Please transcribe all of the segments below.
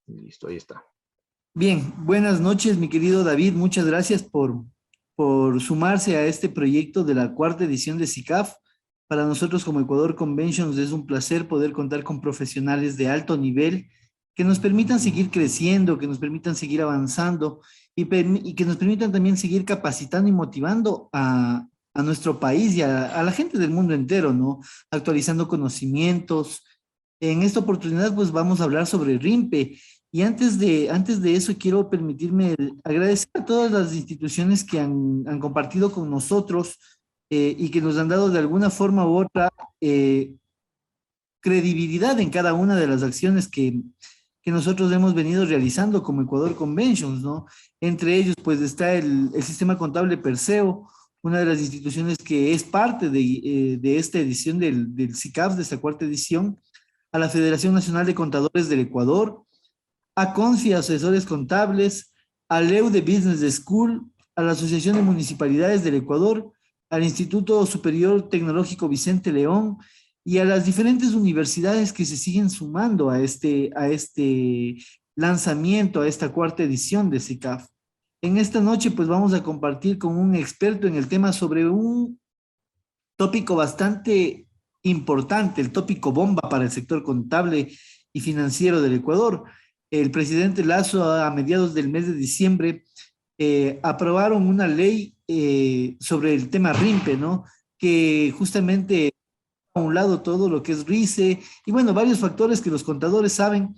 Listo, ahí está. Bien, buenas noches, mi querido David. Muchas gracias por sumarse a este proyecto de la cuarta edición de SICAF. Para nosotros como Ecuador Conventions es un placer poder contar con profesionales de alto nivel que nos permitan seguir creciendo, que nos permitan seguir avanzando y que nos permitan también seguir capacitando y motivando a nuestro país y a la gente del mundo entero, ¿no? Actualizando conocimientos. En esta oportunidad, pues vamos a hablar sobre RIMPE. Y antes de eso, quiero permitirme agradecer a todas las instituciones que han compartido con nosotros y que nos han dado de alguna forma u otra eh, credibilidad en cada una de las acciones que nosotros hemos venido realizando como Ecuador Conventions, ¿no? Entre ellos, pues está el sistema contable Perseo, una de las instituciones que es parte de esta edición del SICAF, de esta cuarta edición, a la Federación Nacional de Contadores del Ecuador, a CONFI Asesores Contables, al EUDE Business School, a la Asociación de Municipalidades del Ecuador, al Instituto Superior Tecnológico Vicente León y a las diferentes universidades que se siguen sumando a este lanzamiento, a esta cuarta edición de SICAF. En esta noche, pues vamos a compartir con un experto en el tema sobre un tópico bastante importante, el tópico bomba para el sector contable y financiero del Ecuador. El presidente Lazo a mediados del mes de diciembre aprobaron una ley sobre el tema RIMPE, ¿no? Que justamente a un lado todo lo que es RICE y bueno, varios factores que los contadores saben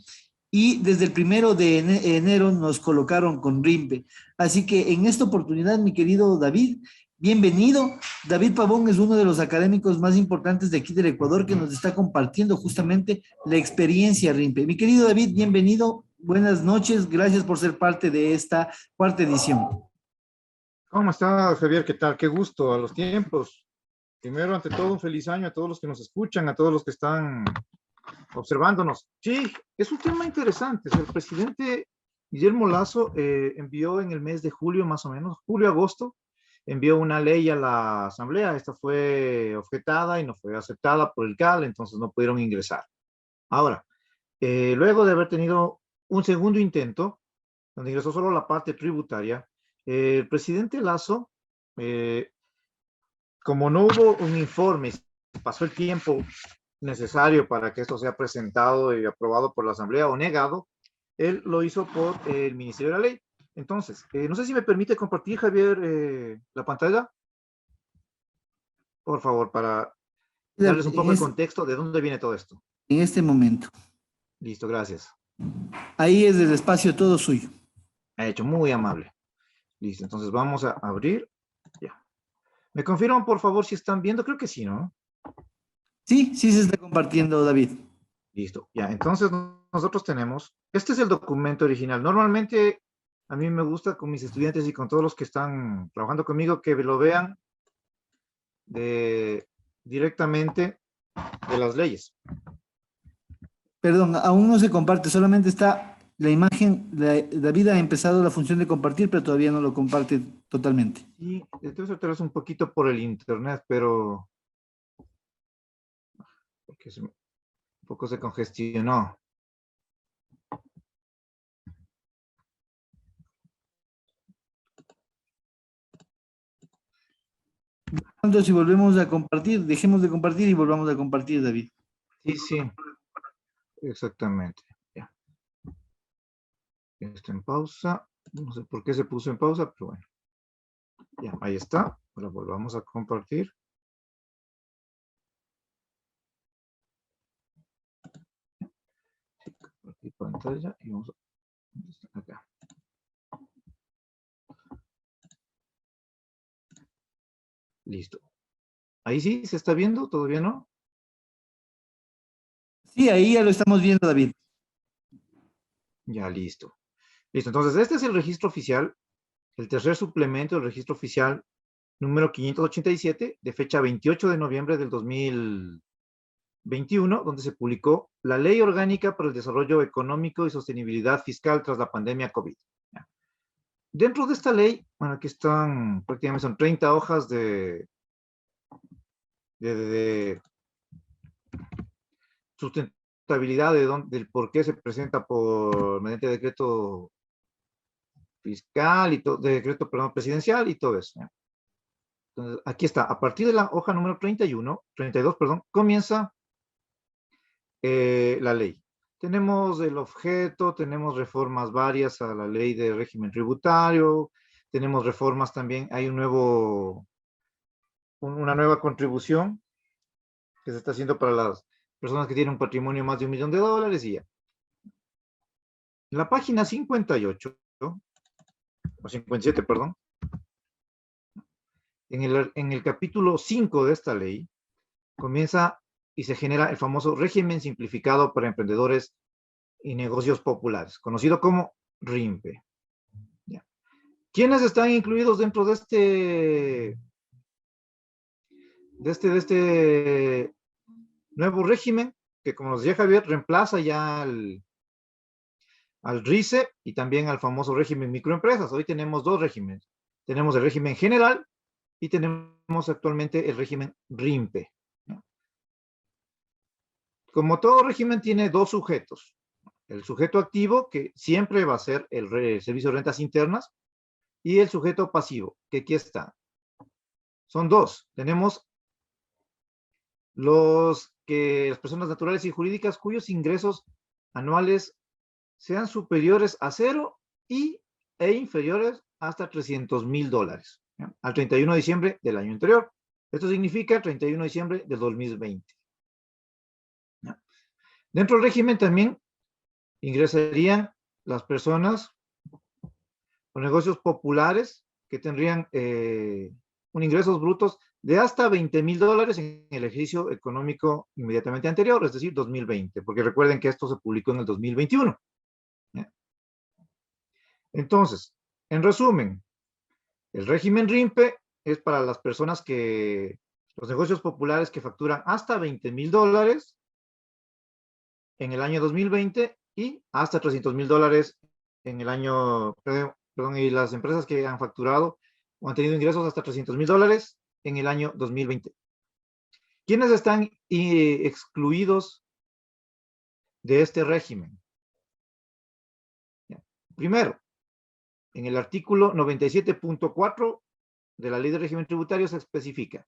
y desde el 1 de enero nos colocaron con RIMPE. Así que en esta oportunidad, mi querido David, bienvenido. David Pavón es uno de los académicos más importantes de aquí del Ecuador que nos está compartiendo justamente la experiencia RIMPE. Mi querido David, bienvenido. Buenas noches. Gracias por ser parte de esta cuarta edición. ¿Cómo está, Javier? ¿Qué tal? Qué gusto a los tiempos. Primero, ante todo, un feliz año a todos los que nos escuchan, a todos los que están observándonos. Sí, es un tema interesante. El presidente Guillermo Lazo envió en el mes de julio, más o menos, julio-agosto, envió una ley a la Asamblea. Esta fue objetada y no fue aceptada por el CAL, entonces no pudieron ingresar. Ahora, luego de haber tenido un segundo intento, donde ingresó solo la parte tributaria, el presidente Lazo, eh, como no hubo un informe, pasó el tiempo necesario para que esto sea presentado y aprobado por la Asamblea o negado, él lo hizo por el Ministerio de la Ley. Entonces, no sé si me permite compartir, Javier, la pantalla, por favor, para darles David, un poco el contexto de dónde viene todo esto. en este momento. Listo, gracias. Ahí es el espacio todo suyo. Ha hecho muy amable. Listo, entonces vamos a abrir. Ya. ¿Me confirman, por favor, si están viendo? Creo que sí, ¿no? Sí, sí se está compartiendo, David. Listo. Ya, entonces nosotros tenemos, este es el documento original. Normalmente a mí me gusta con mis estudiantes y con todos los que están trabajando conmigo que lo vean directamente de las leyes. Perdón, aún no se comparte, solamente está la imagen. David ha empezado la función de compartir, pero todavía no lo comparte totalmente. Y entonces te un poquito por el internet, pero porque un poco se congestionó. Entonces, si volvemos a compartir, dejemos de compartir y volvamos a compartir, David. Sí, sí, exactamente. Ya. Está en pausa. No sé por qué se puso en pausa, pero bueno. Ya, ahí está. Ahora volvamos a compartir. Compartir pantalla y vamos a acá. Listo. Ahí sí, ¿se está viendo? ¿Todavía no? Sí, ahí ya lo estamos viendo, David. Ya, listo. Listo, entonces este es el registro oficial, el tercer suplemento del registro oficial número 587, de fecha 28 de noviembre del 2021, donde se publicó la Ley Orgánica para el Desarrollo Económico y Sostenibilidad Fiscal tras la pandemia COVID. Ya. Dentro de esta ley, bueno, aquí están, prácticamente son 30 hojas de contabilidad del por qué se presenta mediante decreto fiscal y todo, de decreto, perdón, presidencial y todo eso. ¿Ya? Entonces, aquí está. A partir de la hoja número 32, perdón, comienza la ley. Tenemos el objeto, tenemos reformas varias a la ley de régimen tributario, tenemos reformas también, hay una nueva contribución que se está haciendo para las personas que tienen un patrimonio más de $1.000.000 y ya. En la página 58, o 57, perdón, en el capítulo 5 de esta ley, comienza y se genera el famoso régimen simplificado para emprendedores y negocios populares, conocido como RIMPE. ¿Ya? ¿Quiénes están incluidos dentro de este nuevo régimen? Que, como nos decía Javier, reemplaza ya al RICE y también al famoso régimen microempresas. Hoy tenemos dos regímenes. Tenemos el régimen general y tenemos actualmente el régimen RIMPE. Como todo régimen tiene dos sujetos. El sujeto activo, que siempre va a ser el Servicio de Rentas Internas, y el sujeto pasivo, que aquí está. Son dos. Tenemos las personas naturales y jurídicas cuyos ingresos anuales sean superiores a cero e inferiores hasta $300.000 al 31 de diciembre del año anterior. Esto significa 31 de diciembre del 2020. ¿Ya? Dentro del régimen también ingresarían las personas con negocios populares que tendrían ingresos brutos de hasta $20.000 en el ejercicio económico inmediatamente anterior, es decir, 2020, porque recuerden que esto se publicó en el 2021. ¿Ya? Entonces, en resumen, el régimen RIMPE es para las personas los negocios populares que facturan hasta $20.000 en el año 2020 y hasta $300.000 en el año, perdón, y las empresas que han facturado o han tenido ingresos hasta $300.000 en el año 2020. ¿Quiénes están excluidos de este régimen? Primero, en el artículo 97.4 de la Ley de Régimen Tributario se especifica: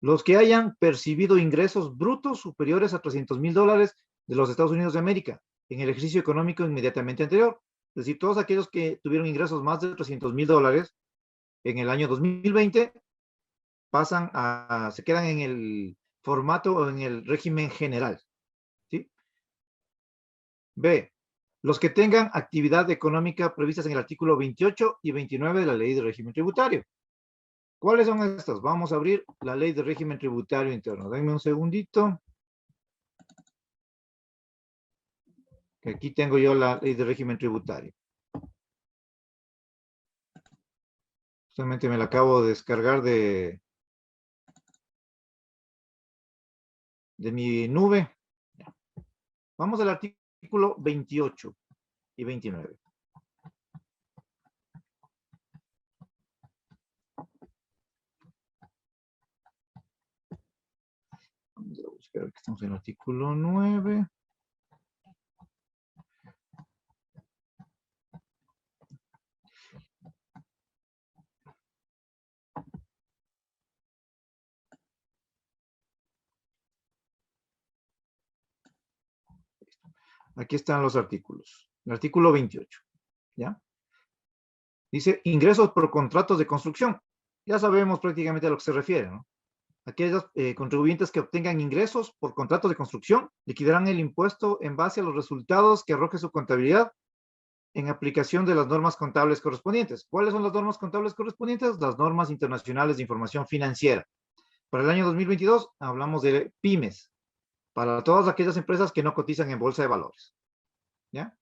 los que hayan percibido ingresos brutos superiores a $300.000 de los Estados Unidos de América en el ejercicio económico inmediatamente anterior. Es decir, todos aquellos que tuvieron ingresos más de $300.000 en el año 2020 se quedan en el formato o en el régimen general. ¿Sí? B, los que tengan actividad económica previstas en el artículo 28 y 29 de la Ley de Régimen Tributario. ¿Cuáles son estas? Vamos a abrir la Ley de Régimen Tributario Interno. Denme un segundito. Que aquí tengo yo la Ley de Régimen Tributario. Justamente me la acabo de descargar de mi nube. Vamos al artículo 28 y 29. Vamos a buscar que estamos en el artículo 9. Aquí están los artículos. El artículo 28. ¿Ya? Dice ingresos por contratos de construcción. Ya sabemos prácticamente a lo que se refiere, ¿no? Aquellos contribuyentes que obtengan ingresos por contratos de construcción liquidarán el impuesto en base a los resultados que arroje su contabilidad en aplicación de las normas contables correspondientes. ¿Cuáles son las normas contables correspondientes? Las normas internacionales de información financiera. Para el año 2022 hablamos de pymes, para todas aquellas empresas que no cotizan en bolsa de valores. ¿Ya?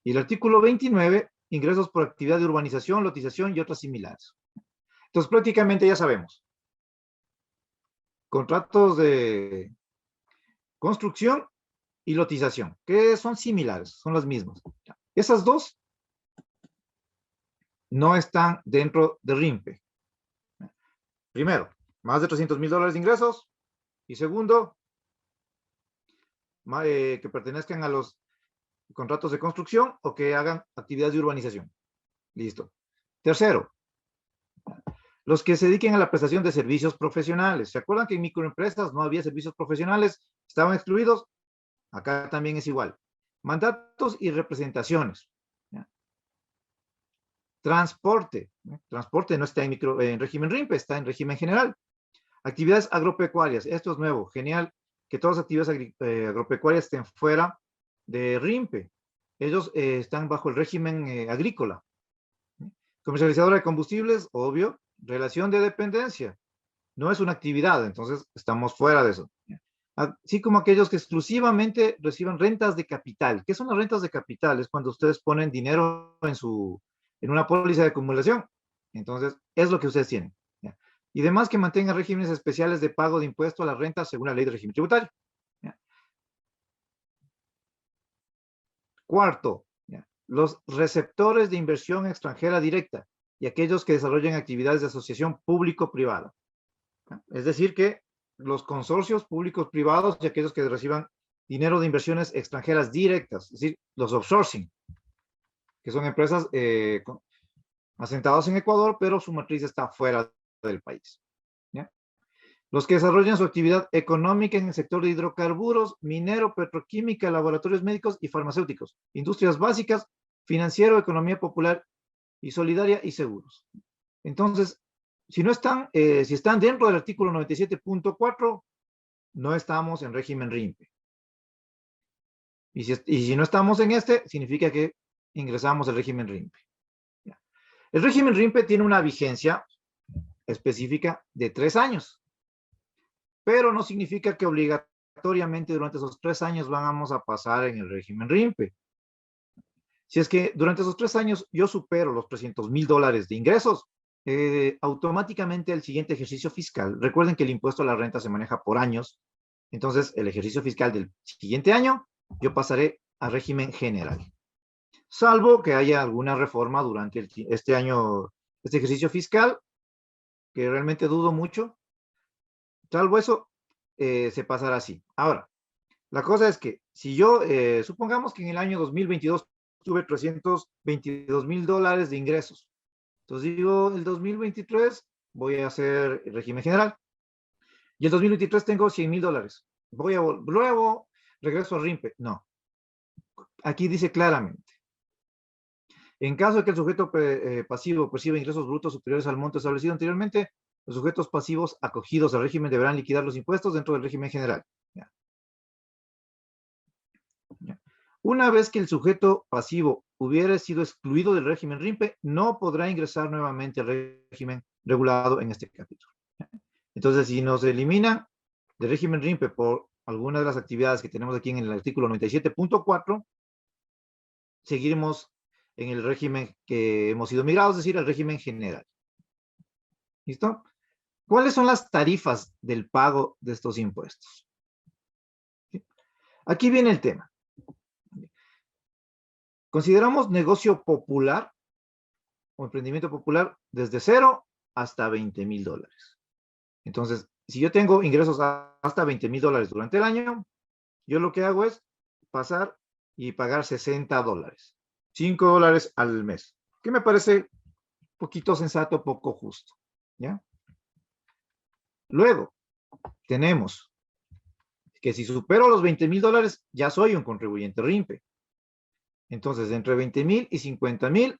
Y el artículo 29, ingresos por actividad de urbanización, lotización y otras similares. Entonces, prácticamente ya sabemos. Contratos de construcción y lotización, que son similares, son las mismas. Esas dos no están dentro de RIMPE. Primero, más de $300.000 de ingresos. Y segundo, que pertenezcan a los contratos de construcción o que hagan actividades de urbanización. Listo. Tercero, los que se dediquen a la prestación de servicios profesionales. ¿Se acuerdan que en microempresas no había servicios profesionales? Estaban excluidos. Acá también es igual. Mandatos y representaciones. ¿Ya? Transporte. Transporte no está en régimen RIMPE, está en régimen general. Actividades agropecuarias. Esto es nuevo. Genial que todas las actividades agropecuarias estén fuera de RIMPE. Ellos están bajo el régimen agrícola. Comercializadora de combustibles, obvio. Relación de dependencia. No es una actividad, entonces estamos fuera de eso. Así como aquellos que exclusivamente reciban rentas de capital. ¿Qué son las rentas de capital? Es cuando ustedes ponen dinero en una póliza de acumulación. Entonces, es lo que ustedes tienen. ¿Ya? Y demás que mantengan regímenes especiales de pago de impuesto a las rentas según la ley de régimen tributario. ¿Ya? Cuarto, ¿ya? Los receptores de inversión extranjera directa y aquellos que desarrollen actividades de asociación público-privada. Es decir, que los consorcios públicos privados y aquellos que reciban dinero de inversiones extranjeras directas, es decir, los outsourcing, que son empresas asentadas en Ecuador, pero su matriz está fuera del país. ¿Ya? Los que desarrollan su actividad económica en el sector de hidrocarburos, minero, petroquímica, laboratorios médicos y farmacéuticos, industrias básicas, financiero, economía popular y solidaria y seguros. Entonces, si están dentro del artículo 97.4, no estamos en régimen RIMPE. Y si no estamos en este, significa que ingresamos al régimen RIMPE. El régimen RIMPE tiene una vigencia específica de 3 años, pero no significa que obligatoriamente durante esos 3 años vamos a pasar en el régimen RIMPE. Si es que durante esos 3 años yo supero los $300,000 de ingresos, automáticamente el siguiente ejercicio fiscal, recuerden que el impuesto a la renta se maneja por años, entonces el ejercicio fiscal del siguiente año, yo pasaré a régimen general. Salvo que haya alguna reforma durante este año, este ejercicio fiscal, que realmente dudo mucho. Salvo eso, se pasará así. Ahora, la cosa es que si yo, supongamos que en el año 2022 tuve $322,000 de ingresos. Entonces digo, el 2023 voy a hacer el régimen general. Y el 2023 tengo $100,000. Luego regreso al RIMPE. No. Aquí dice claramente. En caso de que el sujeto pasivo perciba ingresos brutos superiores al monto establecido anteriormente, los sujetos pasivos acogidos al régimen deberán liquidar los impuestos dentro del régimen general. ¿Ya? ¿Ya? Una vez que el sujeto pasivo hubiera sido excluido del régimen RIMPE, no podrá ingresar nuevamente al régimen regulado en este capítulo. ¿Ya? Entonces, si nos elimina del régimen RIMPE por alguna de las actividades que tenemos aquí en el artículo 97.4, seguiremos en el régimen que hemos sido migrados, es decir, el régimen general. ¿Listo? ¿Cuáles son las tarifas del pago de estos impuestos? ¿Sí? Aquí viene el tema. Consideramos negocio popular o emprendimiento popular desde 0 hasta $20,000. Entonces, si yo tengo ingresos hasta $20,000 durante el año, yo lo que hago es pasar y pagar $60. $5 al mes. Que me parece poquito sensato, poco justo. ¿Ya? Luego, tenemos que si supero los $20,000, ya soy un contribuyente RIMPE. Entonces, entre 20,000 y 50,000,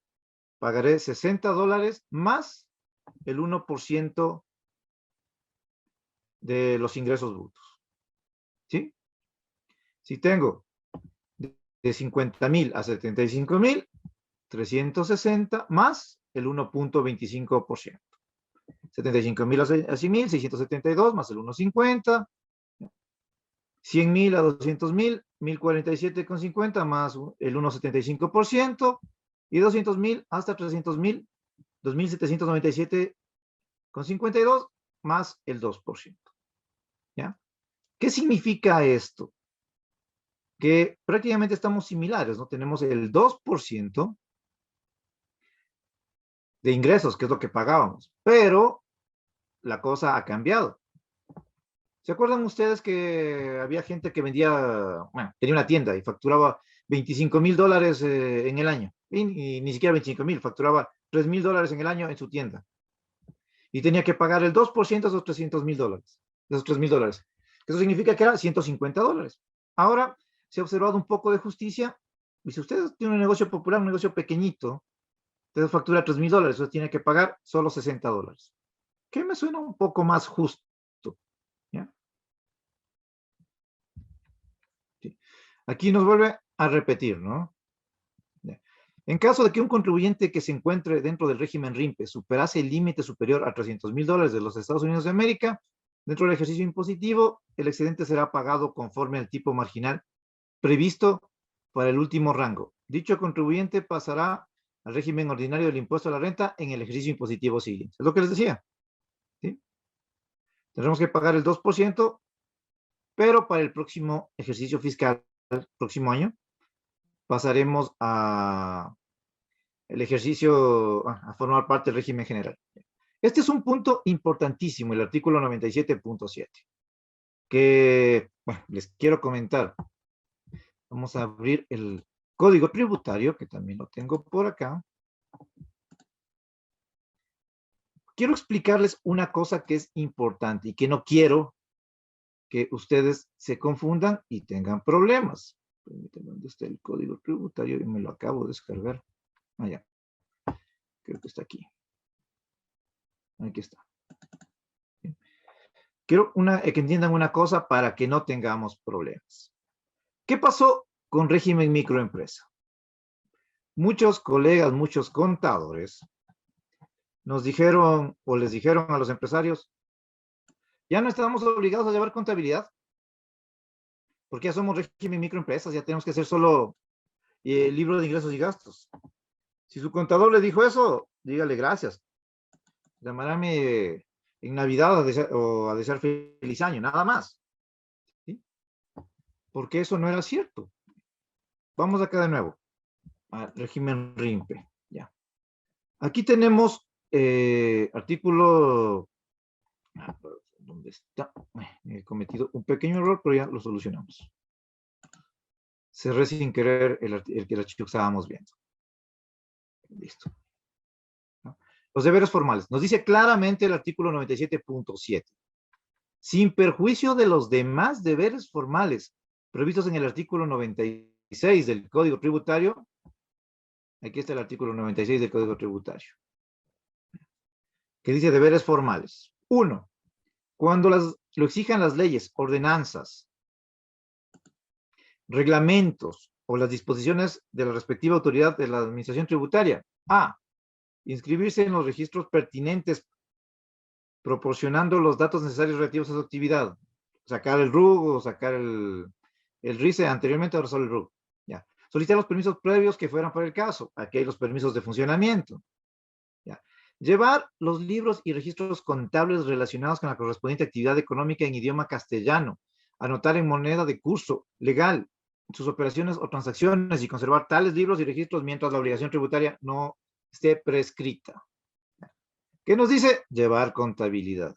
pagaré $60 más el 1% de los ingresos brutos. ¿Sí? Si tengo de 50,000 a 75,000, 360 más el 1.25%. 75,000 a 100,000, 672 más el 1.50. 100,000 a 200,000, 1,047,50 más el 1.75%. Y 200,000 hasta 300,000, 2,797,52 más el 2%. ¿Ya? ¿Qué significa esto? Que prácticamente estamos similares, ¿no? Tenemos el 2% de ingresos, que es lo que pagábamos, pero la cosa ha cambiado. ¿Se acuerdan ustedes que había gente que vendía, bueno, tenía una tienda y facturaba $25,000 en el año? Y ni siquiera 25,000, facturaba $3,000 en el año en su tienda. Y tenía que pagar el 2% de esos $300,000, de esos $3,000. Eso significa que era $150. Ahora se ha observado un poco de justicia. Y si usted tiene un negocio popular, un negocio pequeñito, usted factura $3,000, usted tiene que pagar solo $60. Que me suena un poco más justo. ¿Ya? Sí. Aquí nos vuelve a repetir, ¿no? En caso de que un contribuyente que se encuentre dentro del régimen RIMPE superase el límite superior a $300,000 de los Estados Unidos de América, dentro del ejercicio impositivo, el excedente será pagado conforme al tipo marginal previsto para el último rango. Dicho contribuyente pasará al régimen ordinario del impuesto a la renta en el ejercicio impositivo siguiente. Es lo que les decía. ¿Sí? Tendremos que pagar el 2%, pero para el próximo ejercicio fiscal, el próximo año, pasaremos a el ejercicio, a formar parte del régimen general. Este es un punto importantísimo, el artículo 97.7, que, bueno, les quiero comentar. Vamos a abrir el código tributario, que también lo tengo por acá. Quiero explicarles una cosa que es importante y que no quiero que ustedes se confundan y tengan problemas. Permítanme, ¿dónde está el código tributario? Y me lo acabo de descargar. Allá. Creo que está aquí. Aquí está. Quiero que entiendan una cosa para que no tengamos problemas. ¿Qué pasó con régimen microempresa? Muchos colegas, muchos contadores nos dijeron o les dijeron a los empresarios, ya no estamos obligados a llevar contabilidad, porque ya somos régimen microempresas, ya tenemos que hacer solo el libro de ingresos y gastos. Si su contador le dijo eso, dígale gracias. Llamarame en Navidad a desear feliz año, nada más. ¿Sí? Porque eso no era cierto. Vamos acá de nuevo al régimen RIMPE. Ya. Aquí tenemos artículo. ¿Dónde está? He cometido un pequeño error, pero ya lo solucionamos. Cerré sin querer el archivo que estábamos viendo. Listo. ¿No? Los deberes formales. Nos dice claramente el artículo 97.7. Sin perjuicio de los demás deberes formales previstos en el artículo 96 del Código Tributario. Aquí está el artículo 96 del Código Tributario, que dice deberes formales. 1. Cuando lo exijan las leyes, ordenanzas, reglamentos o las disposiciones de la respectiva autoridad de la administración tributaria. A. Inscribirse en los registros pertinentes proporcionando los datos necesarios relativos a su actividad. Sacar el RUG o sacar el RICE anteriormente, ahora solo el RUG. Ya. Solicitar los permisos previos que fueran para el caso. Aquí hay los permisos de funcionamiento. Ya. Llevar los libros y registros contables relacionados con la correspondiente actividad económica en idioma castellano. Anotar en moneda de curso legal sus operaciones o transacciones y conservar tales libros y registros mientras la obligación tributaria no esté prescrita. ¿Qué nos dice? Llevar contabilidad.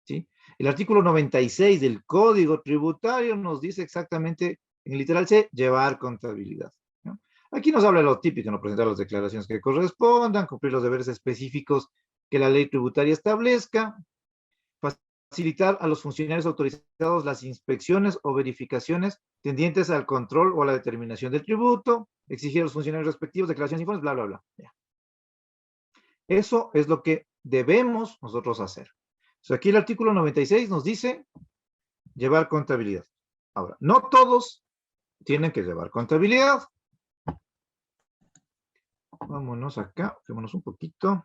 ¿Sí? El artículo 96 del Código Tributario nos dice exactamente, en el literal C, llevar contabilidad. ¿No? Aquí nos habla de lo típico, no presentar las declaraciones que correspondan, cumplir los deberes específicos que la ley tributaria establezca, facilitar a los funcionarios autorizados las inspecciones o verificaciones tendientes al control o a la determinación del tributo, exigir a los funcionarios respectivos declaraciones y informes, bla, bla, bla. Ya. Eso es lo que debemos nosotros hacer. Entonces, aquí el artículo 96 nos dice llevar contabilidad. Ahora, no todos tienen que llevar contabilidad. Vámonos acá, vámonos un poquito.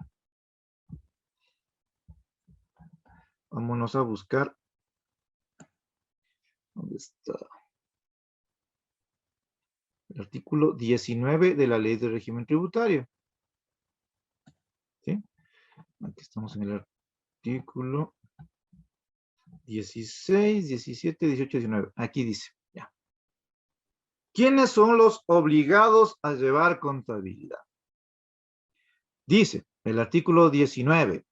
Vámonos a buscar. ¿Dónde está? El artículo 19 de la Ley de Régimen Tributario. ¿Sí? Aquí estamos en el artículo 16, 17, 18, 19. Aquí dice, ya. ¿Quiénes son los obligados a llevar contabilidad? Dice el artículo 19.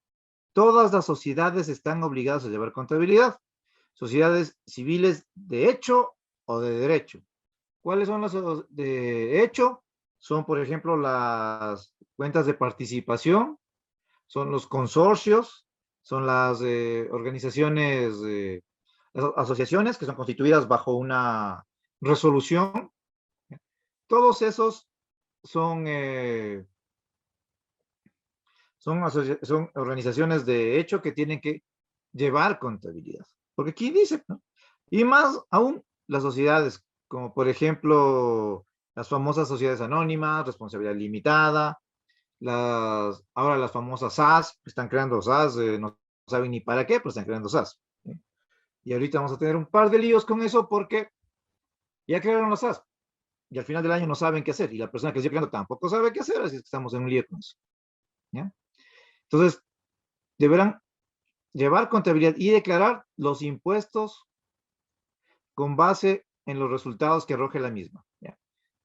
Todas las sociedades están obligadas a llevar contabilidad. sociedades civiles de hecho o de derecho. ¿Cuáles son las de hecho? Son, por ejemplo, las cuentas de participación, son los consorcios, son las organizaciones, las asociaciones que son constituidas bajo una resolución. Todos esos son, son organizaciones de hecho que tienen que llevar contabilidad. Porque aquí dice, ¿no? Y más aún las sociedades, como por ejemplo las famosas sociedades anónimas, responsabilidad limitada, ahora las famosas SAS, están creando SAS, no saben ni para qué, pero están creando SAS. ¿Sí? Y ahorita vamos a tener un par de líos con eso porque ya crearon las SAS y al final del año no saben qué hacer y la persona que está creando tampoco sabe qué hacer, así es que estamos en un lío con eso. ¿Ya? Entonces, deberán llevar contabilidad y declarar los impuestos con base en los resultados que arroje la misma. ¿Ya?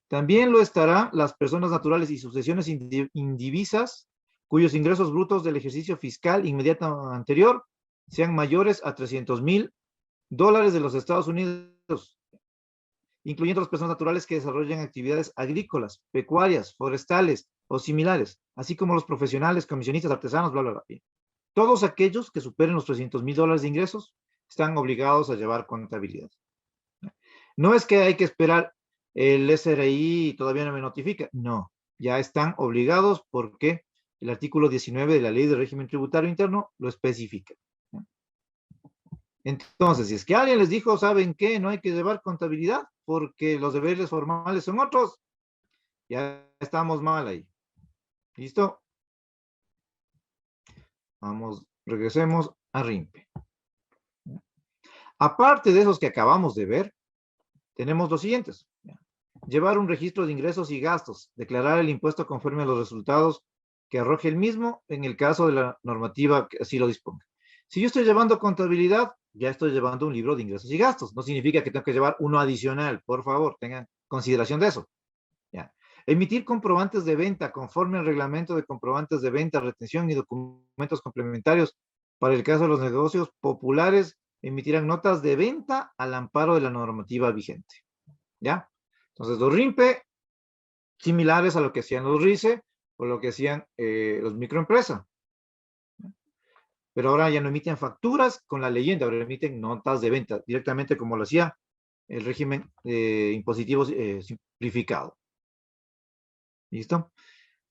También lo estarán las personas naturales y sucesiones indivisas cuyos ingresos brutos del ejercicio fiscal inmediato anterior sean mayores a $300,000 de los Estados Unidos, incluyendo las personas naturales que desarrollen actividades agrícolas, pecuarias, forestales o similares, así como los profesionales, comisionistas, artesanos, bla, bla, bla. Todos aquellos que superen los $300,000 de ingresos están obligados a llevar contabilidad. No es que hay que esperar el SRI todavía no me notifica. No, ya están obligados porque el artículo 19 de la Ley de Régimen Tributario Interno lo especifica. Entonces, si es que alguien les dijo, ¿saben qué? No hay que llevar contabilidad porque los deberes formales son otros. Ya estamos mal ahí. ¿Listo? Vamos, regresemos a RIMPE. Aparte de esos que acabamos de ver, tenemos los siguientes. Llevar un registro de ingresos y gastos, declarar el impuesto conforme a los resultados que arroje el mismo en el caso de la normativa que así lo disponga. Si yo estoy llevando contabilidad, ya estoy llevando un libro de ingresos y gastos. No significa que tengo que llevar uno adicional. Por favor, tengan consideración de eso. ¿Ya? Emitir comprobantes de venta conforme al reglamento de comprobantes de venta, retención y documentos complementarios. Para el caso de los negocios populares, emitirán notas de venta al amparo de la normativa vigente. ¿Ya? Entonces, los RIMPE, similares a lo que hacían los RICE o lo que hacían los microempresas. Pero ahora ya no emiten facturas con la leyenda, ahora emiten notas de venta, directamente como lo hacía el régimen impositivo simplificado. ¿Listo?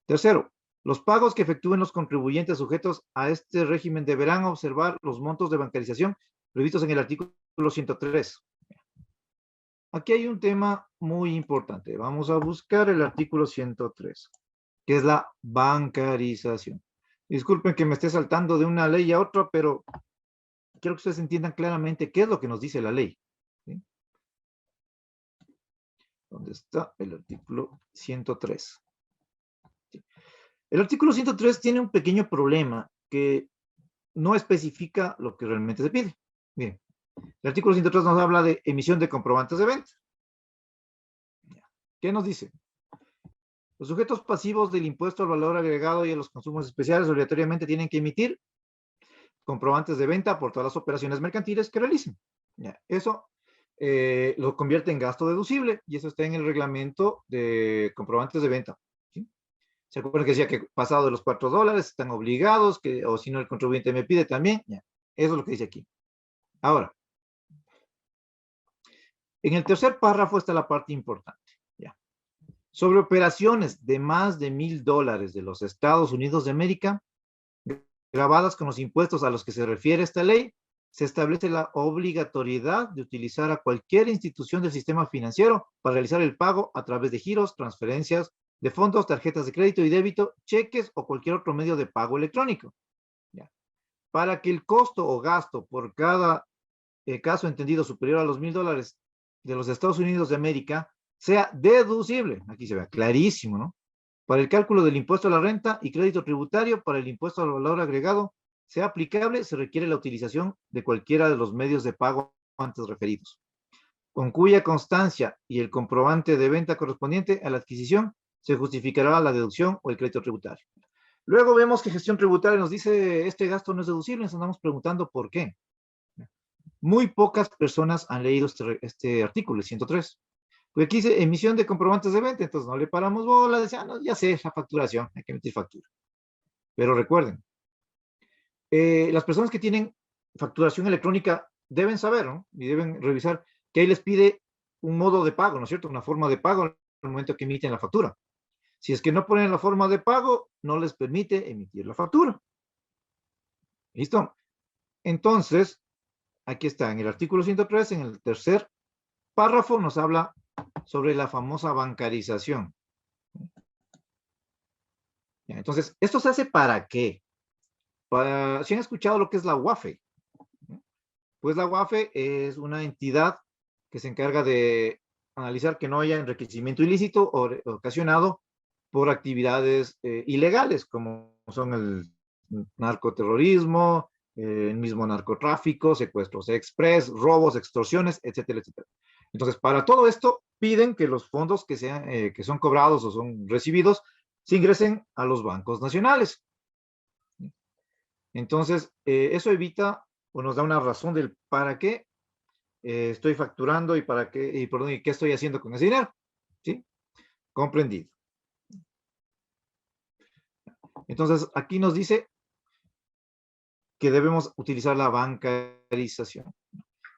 Tercero, los pagos que efectúen los contribuyentes sujetos a este régimen deberán observar los montos de bancarización previstos en el artículo 103. Aquí hay un tema muy importante. Vamos a buscar el artículo 103, que es la bancarización. Disculpen que me esté saltando de una ley a otra, pero quiero que ustedes entiendan claramente qué es lo que nos dice la ley. ¿Sí? ¿Dónde está el artículo 103? ¿Sí? El artículo 103 tiene un pequeño problema que no especifica lo que realmente se pide. Miren, el artículo 103 nos habla de emisión de comprobantes de venta. ¿Qué nos dice? Los sujetos pasivos del impuesto al valor agregado y a los consumos especiales obligatoriamente tienen que emitir comprobantes de venta por todas las operaciones mercantiles que realicen. Ya, eso lo convierte en gasto deducible y eso está en el reglamento de comprobantes de venta. ¿Sí? ¿Se acuerdan que decía que pasado de los $4 están obligados, o si no el contribuyente me pide también? Ya, eso es lo que dice aquí. Ahora, en el tercer párrafo está la parte importante. Sobre operaciones de más de $1,000 de los Estados Unidos de América, grabadas con los impuestos a los que se refiere esta ley, se establece la obligatoriedad de utilizar a cualquier institución del sistema financiero para realizar el pago a través de giros, transferencias de fondos, tarjetas de crédito y débito, cheques o cualquier otro medio de pago electrónico. ¿Ya? Para que el costo o gasto por cada caso entendido superior a los $1,000 de los Estados Unidos de América sea deducible, aquí se ve clarísimo, ¿no? Para el cálculo del impuesto a la renta y crédito tributario para el impuesto al valor agregado sea aplicable, se requiere la utilización de cualquiera de los medios de pago antes referidos, con cuya constancia y el comprobante de venta correspondiente a la adquisición se justificará la deducción o el crédito tributario. Luego vemos que gestión tributaria nos dice este gasto no es deducible, nos andamos preguntando por qué. Muy pocas personas han leído este artículo, el 103. Porque aquí dice emisión de comprobantes de venta, entonces no le paramos bola, decía, no, ya sé, la facturación, hay que emitir factura. Pero recuerden, las personas que tienen facturación electrónica deben saber, ¿no? Y deben revisar que ahí les pide un modo de pago, ¿no es cierto? Una forma de pago al momento que emiten la factura. Si es que no ponen la forma de pago, no les permite emitir la factura. ¿Listo? Entonces, aquí está, en el artículo 103, en el tercer párrafo, nos habla sobre la famosa bancarización. Entonces, ¿esto se hace para qué? Si han escuchado lo que es la UAFE, pues la UAFE es una entidad que se encarga de analizar que no haya enriquecimiento ilícito ocasionado por actividades ilegales, como son el narcoterrorismo, el mismo narcotráfico, secuestros express, robos, extorsiones, etcétera, etcétera. Entonces, para todo esto, piden que los fondos que son cobrados o son recibidos se ingresen a los bancos nacionales. Entonces, eso evita o nos da una razón del para qué estoy facturando y para qué, y perdón, y qué estoy haciendo con ese dinero. ¿Sí? Comprendido. Entonces, aquí nos dice que debemos utilizar la bancarización.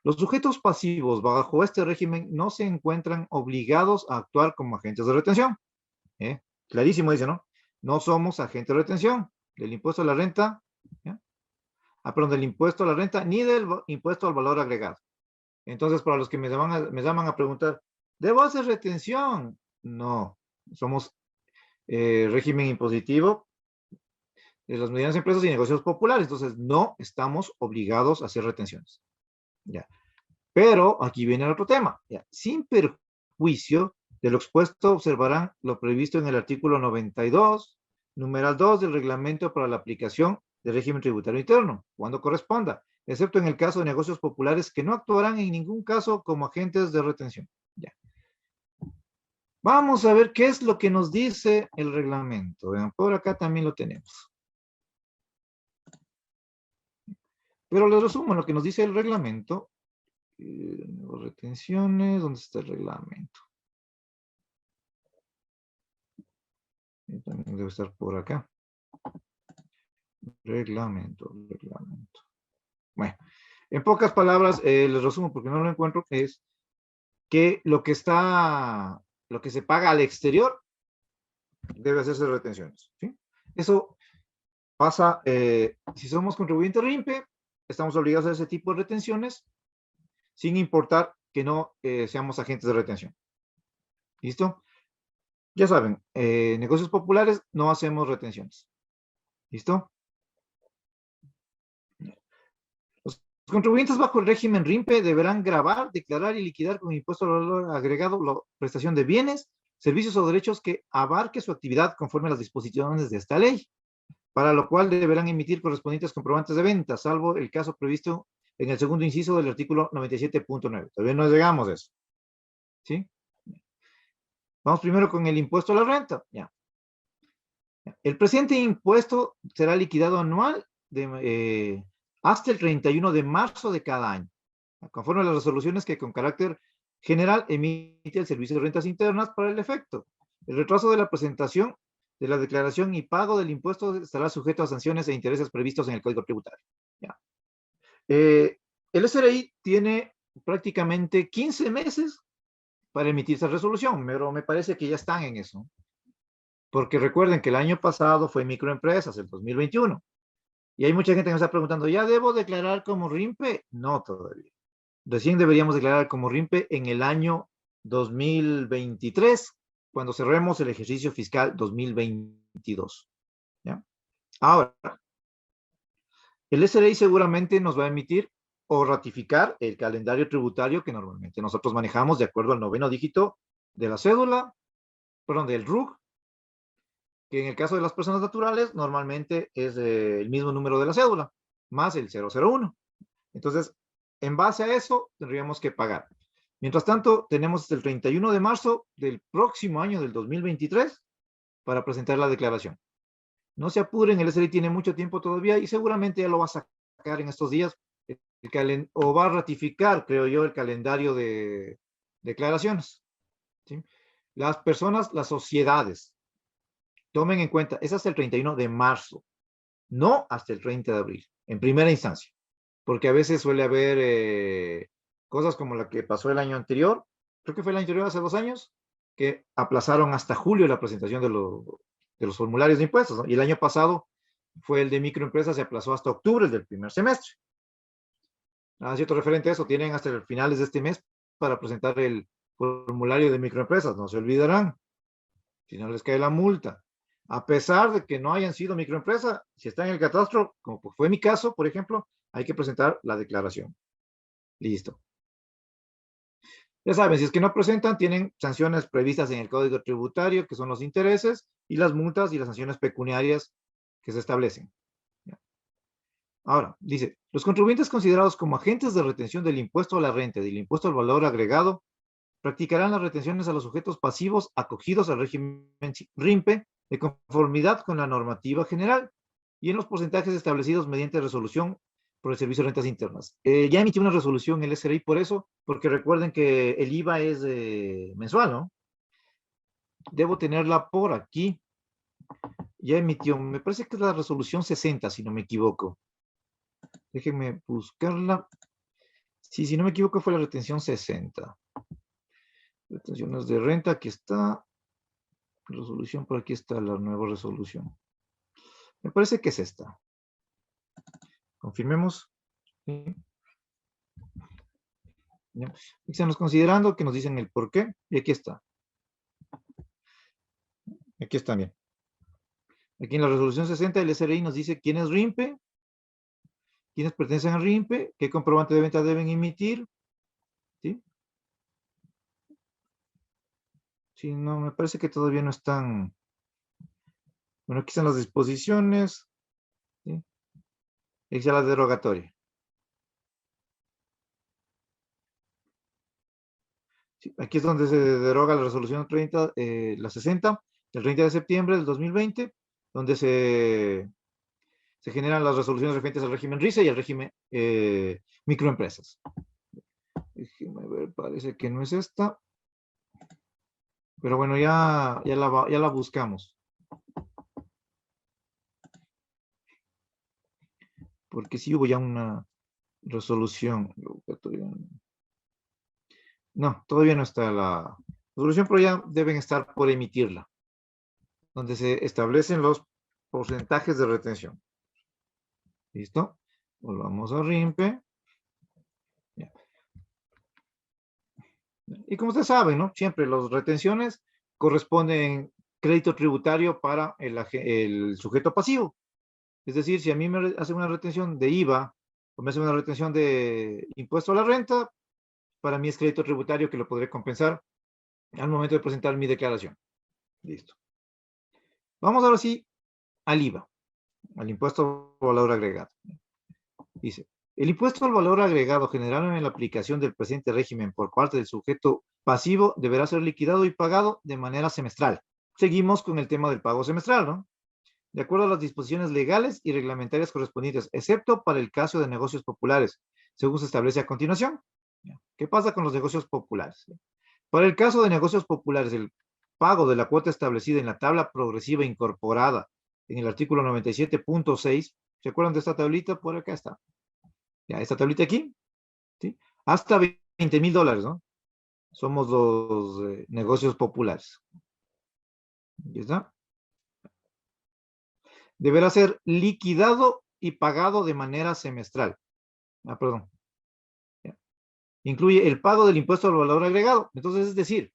Los sujetos pasivos bajo este régimen no se encuentran obligados a actuar como agentes de retención. Clarísimo dice, ¿no? No somos agentes de retención del impuesto a la renta, perdón, del impuesto a la renta, ni del impuesto al valor agregado. Entonces, para los que me llaman a preguntar, ¿debo hacer retención? No, somos régimen impositivo de las medianas empresas y negocios populares, entonces no estamos obligados a hacer retenciones. Ya. Pero aquí viene el otro tema. Ya. Sin perjuicio de lo expuesto, observarán lo previsto en el artículo 92, numeral 2 del reglamento para la aplicación del régimen tributario interno, cuando corresponda, excepto en el caso de negocios populares que no actuarán en ningún caso como agentes de retención. Ya. Vamos a ver qué es lo que nos dice el reglamento. Vean, por acá también lo tenemos. Pero les resumo lo que nos dice el reglamento. Retenciones, ¿dónde está el reglamento? También debe estar por acá. Reglamento. Bueno, en pocas palabras, les resumo porque no lo encuentro, es que lo que se paga al exterior debe hacerse retenciones. ¿Sí? Eso pasa, si somos contribuyentes RIMPE, estamos obligados a hacer ese tipo de retenciones, sin importar que no seamos agentes de retención. ¿Listo? Ya saben, negocios populares no hacemos retenciones. ¿Listo? Los contribuyentes bajo el régimen RIMPE deberán gravar, declarar y liquidar con impuesto al valor agregado la prestación de bienes, servicios o derechos que abarque su actividad conforme a las disposiciones de esta ley, para lo cual deberán emitir correspondientes comprobantes de venta, salvo el caso previsto en el segundo inciso del artículo 97.9. Todavía no llegamos a eso. ¿Sí? Vamos primero con el impuesto a la renta. Ya. El presente impuesto será liquidado anual hasta el 31 de marzo de cada año, conforme a las resoluciones que con carácter general emite el Servicio de Rentas Internas para el efecto. El retraso de la presentación de la declaración y pago del impuesto estará sujeto a sanciones e intereses previstos en el Código Tributario. Ya. El SRI tiene prácticamente 15 meses para emitir esa resolución, pero me parece que ya están en eso. Porque recuerden que el año pasado fue microempresas, el 2021. Y hay mucha gente que me está preguntando, ¿ya debo declarar como RIMPE? No, todavía. Recién deberíamos declarar como RIMPE en el año 2023, cuando cerremos el ejercicio fiscal 2022. ¿Ya? Ahora, el SRI seguramente nos va a emitir o ratificar el calendario tributario que normalmente nosotros manejamos de acuerdo al 9º dígito de la cédula, perdón, del RUC, que en el caso de las personas naturales normalmente es el mismo número de la cédula, más el 001. Entonces, en base a eso, tendríamos que pagar. Mientras tanto, tenemos hasta el 31 de marzo del próximo año, del 2023, para presentar la declaración. No se apuren, el SRI tiene mucho tiempo todavía y seguramente ya lo va a sacar en estos días. o va a ratificar, creo yo, el calendario de declaraciones. ¿Sí? Las personas, las sociedades, tomen en cuenta, es hasta el 31 de marzo, no hasta el 30 de abril, en primera instancia, porque a veces suele haber cosas como la que pasó el año anterior, creo que fue el año anterior, hace 2 años, que aplazaron hasta julio la presentación de los formularios de impuestos, ¿no? Y el año pasado fue el de microempresas, se aplazó hasta octubre del primer semestre. Cierto referente a eso, tienen hasta el finales de este mes para presentar el formulario de microempresas, no se olvidarán, si no les cae la multa. A pesar de que no hayan sido microempresa, si está en el catastro, como fue mi caso, por ejemplo, hay que presentar la declaración. Listo. Ya saben, si es que no presentan, tienen sanciones previstas en el Código Tributario, que son los intereses, y las multas y las sanciones pecuniarias que se establecen. Ahora, dice, los contribuyentes considerados como agentes de retención del impuesto a la renta y del impuesto al valor agregado practicarán las retenciones a los sujetos pasivos acogidos al régimen RIMPE de conformidad con la normativa general y en los porcentajes establecidos mediante resolución por el Servicio de Rentas Internas. Ya emitió una resolución el SRI por eso, porque recuerden que el IVA es mensual, ¿no? Debo tenerla por aquí. Ya emitió, me parece que es la resolución 60, si no me equivoco. Déjenme buscarla. Sí, si no me equivoco fue la retención 60. Retenciones de renta, aquí está. Resolución, por aquí está la nueva resolución. Me parece que es esta. Confirmemos. ¿Sí? Estamos considerando que nos dicen el por qué. Y aquí está. Aquí está bien. Aquí en la resolución 60 el SRI nos dice quién es RIMPE, quiénes pertenecen al RIMPE, qué comprobante de venta deben emitir. ¿Sí? Sí, no, me parece que todavía no están. Bueno, aquí están las disposiciones. ¿Sí? Aquí está la derogatoria. Sí, aquí es donde se deroga la resolución 30, la 60, del 30 de septiembre del 2020, donde se generan las resoluciones referentes al régimen RICE y al régimen microempresas. Déjenme ver, parece que no es esta. Pero bueno, ya la buscamos. Porque sí hubo ya una resolución. No, todavía no está la resolución, pero ya deben estar por emitirla, donde se establecen los porcentajes de retención. ¿Listo? Volvamos a RIMPE. Ya. Y como ustedes saben, ¿no? Siempre las retenciones corresponden crédito tributario para el sujeto pasivo. Es decir, si a mí me hacen una retención de IVA o me hacen una retención de impuesto a la renta, para mí es crédito tributario que lo podré compensar al momento de presentar mi declaración. Listo. Vamos ahora sí al IVA, al impuesto al valor agregado. Dice, el impuesto al valor agregado generado en la aplicación del presente régimen por parte del sujeto pasivo deberá ser liquidado y pagado de manera semestral. Seguimos con el tema del pago semestral, ¿no? De acuerdo a las disposiciones legales y reglamentarias correspondientes, excepto para el caso de negocios populares, según se establece a continuación. ¿Qué pasa con los negocios populares? Para el caso de negocios populares, el pago de la cuota establecida en la tabla progresiva incorporada en el artículo 97.6, ¿se acuerdan de esta tablita? Por acá está. Ya, esta tablita aquí, ¿sí? Hasta $20,000, ¿no? Somos los negocios populares. ¿Ya está? Deberá ser liquidado y pagado de manera semestral. Perdón. Ya. Incluye el pago del impuesto al valor agregado. Entonces, es decir,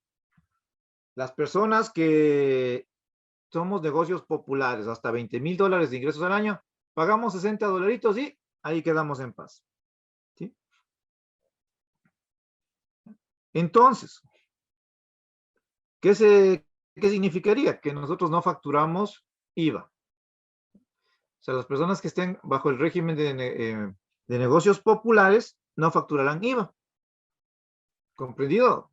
las personas que somos negocios populares, hasta $20,000 de ingresos al año, pagamos $60 y ahí quedamos en paz. ¿Sí? Entonces, ¿qué significaría? Que nosotros no facturamos IVA. O sea, las personas que estén bajo el régimen de negocios populares no facturarán IVA. ¿Comprendido?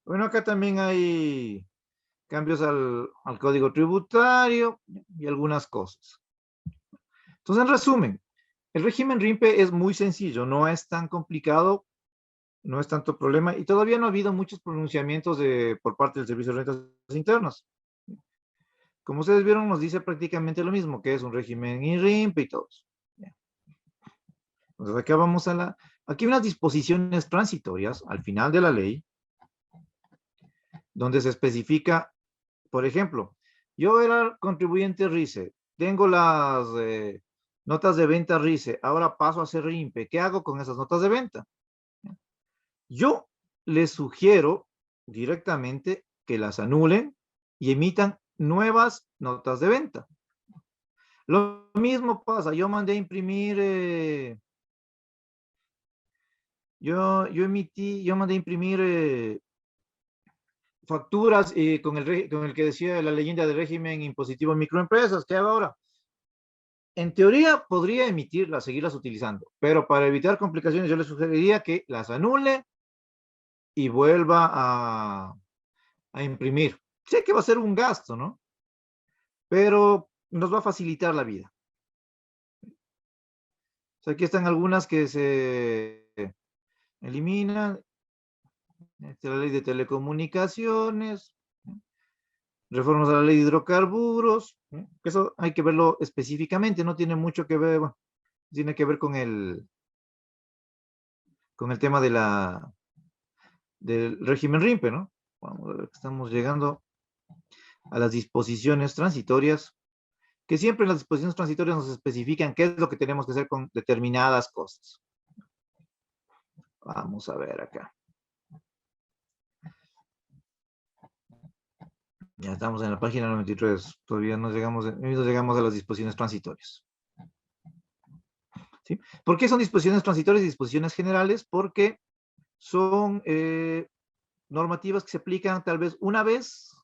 Bueno, acá también hay cambios al código tributario y algunas cosas. Entonces, en resumen, el régimen RIMPE es muy sencillo, no es tan complicado, no es tanto problema y todavía no ha habido muchos pronunciamientos por parte del Servicio de Rentas Internas. Como ustedes vieron, nos dice prácticamente lo mismo, que es un régimen RIMPE y todo eso. Entonces, acá vamos aquí hay unas disposiciones transitorias al final de la ley, donde se especifica, por ejemplo, yo era contribuyente RICE, tengo las notas de venta RICE, ahora paso a ser RIMPE. ¿Qué hago con esas notas de venta? Yo les sugiero directamente que las anulen y emitan nuevas notas de venta. Lo mismo pasa, yo mandé a imprimir, yo mandé a imprimir facturas con el que decía la leyenda del régimen impositivo en microempresas. ¿Qué hago ahora? En teoría podría emitirlas, seguirlas utilizando, pero para evitar complicaciones yo les sugeriría que las anule y vuelva a imprimir. Sé que va a ser un gasto, ¿no? Pero nos va a facilitar la vida. O sea, aquí están algunas que se eliminan. La ley de telecomunicaciones, reformas a la ley de hidrocarburos, eso hay que verlo específicamente, no tiene mucho que ver, bueno, tiene que ver con el tema del régimen RIMPE, ¿no? Vamos a ver, estamos llegando a las disposiciones transitorias, que siempre en las disposiciones transitorias nos especifican qué es lo que tenemos que hacer con determinadas cosas. Vamos a ver acá. Ya estamos en la página 93, todavía no llegamos a las disposiciones transitorias. ¿Sí? ¿Por qué son disposiciones transitorias y disposiciones generales? Porque son normativas que se aplican tal vez una vez